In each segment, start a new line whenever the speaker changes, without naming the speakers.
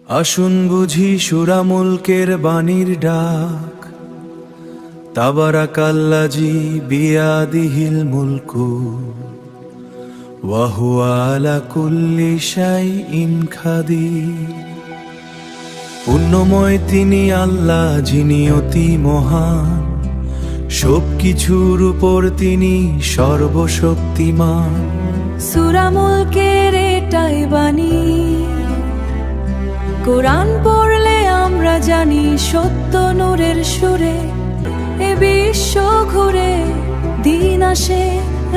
আসুন বুঝি সুরামুলকের বাণীর ডাক, তাবারাকাল্লাজি বিয়াদিহিল মুলকু ওয়া হুয়া আলা কুল্লি শাইইন কাদির। পুণ্যময় তিনি আল্লাহ, যিনি অতি মহান, সবকিছুর উপর তিনি সর্বশক্তিমান।
সূরা মুলকের এটাই বাণী, কোরআন পড়লে আমরা জানি সত্য নূরের সুরে এ বিশ্ব ঘুরে, দিন আসে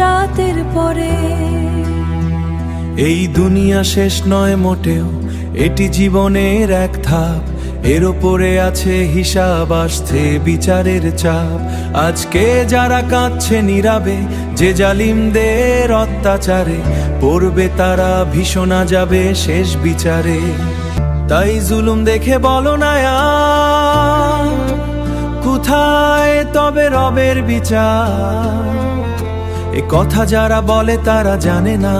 রাতের পরে।
এই দুনিয়া শেষ নয় মোটেও, এটি জীবনের এক ধাপ, এর ওপরে আছে হিসাব, আসছে বিচারের চাপ। আজকে যারা কাঁদছে নীরবে, যে জালিমদের অত্যাচারে, পড়বে তারা ভীষণা যাবে শেষ বিচারে। তাই জুলুম দেখে বলো না আর, কোথায় তবে রবের বিচার? এ কথা যারা বলে তারা জানে না,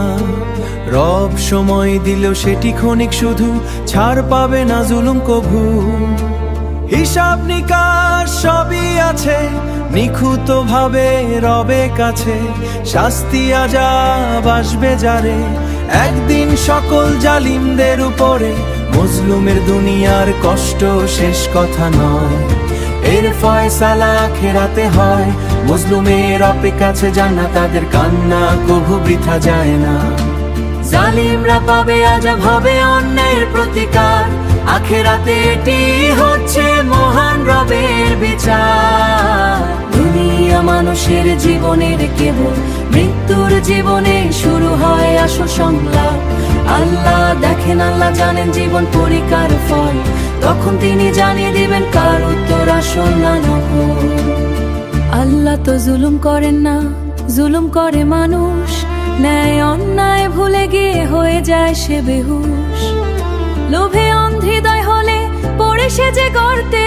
রব সময় দিলেও সেটি ক্ষণিক শুধু, ছাড় পাবে না জুলুম কভু। হিসাব নিকাশ সবই আছে নিখুঁত ভাবে রবে কাছে, শাস্তি আযাব আসবে যারে একদিন সকল জালিমদের উপরে। মজলুমের দুনিয়ার কষ্ট শেষ কথা নয়, এর ফয়সালা আখিরাতে হয়। মজলুমের অপেক্ষাছে জান্নাত, তাদের কান্না কভু বৃথা যায় না।
জালিমরা পাবে আযাব, হবে অন্যায়ের প্রতিকার, আখিরাতে এটি হচ্ছে মহান রবের বিচার। দুনিয়া মানুষের জীবনের কেবল, মৃত্যুর জীবনে শুরু হয় আসল সংলাপ। আল্লাহ দেখেন, আল্লাহ জানেন জীবন পরীক্ষার ফল, তখন তিনি জানিয়ে দিবেন কার উত্তর আসল না নকল। আল্লাহ তো জুলুম করেন না, জুলুম করে মানুষ, ন্যায় অন্যায় ভুলে গিয়ে হয়ে যায় সে বেহুশ। লোভে অন্ধহৃদয় হলে পড়ে সে যে গর্তে,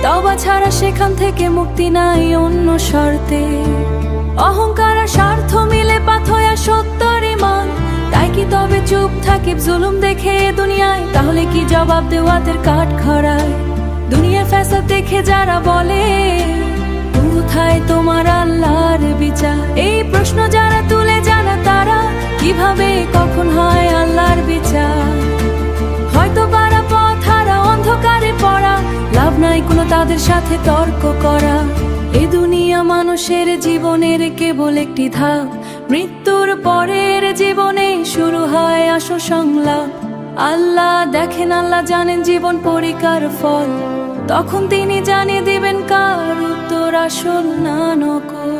তওবা ছাড়া সেখান থেকে মুক্তি নাই অন্য শর্তে। অহংকার আর স্বার্থ মিলে পাথয়া সত্যর ঈমান, তাই কি তবে চুপ থাকি জুলুম দেখে দুনিয়ায়? তাহলে কি জবাব দেওয়াদের কাঠ খড়ায়? দুনিয়ার ফ্যাসাদ দেখে যারা বলে, কোথায় তোমার আল্লাহর বিচার? এই প্রশ্ন যারা তুলে জানা তারা, কিভাবে কখন হয় আল্লাহর বিচার? হয়তো পারা পথ হারা, অন্ধকারে পড়া, লাভ নাই কোনো তাদের সাথে তর্ক করা। এ দুনিয়া মানুষের জীবনের কেবল একটি ধাপ, মৃত্যুর পরের জীবনে শুরু হয় আসল সংলাপ। আল্লাহ দেখেন, আল্লাহ জানেন জীবন পরীক্ষার ফল, তখন তিনি জানিয়ে দিবেন কার উত্তর আসল না নকল।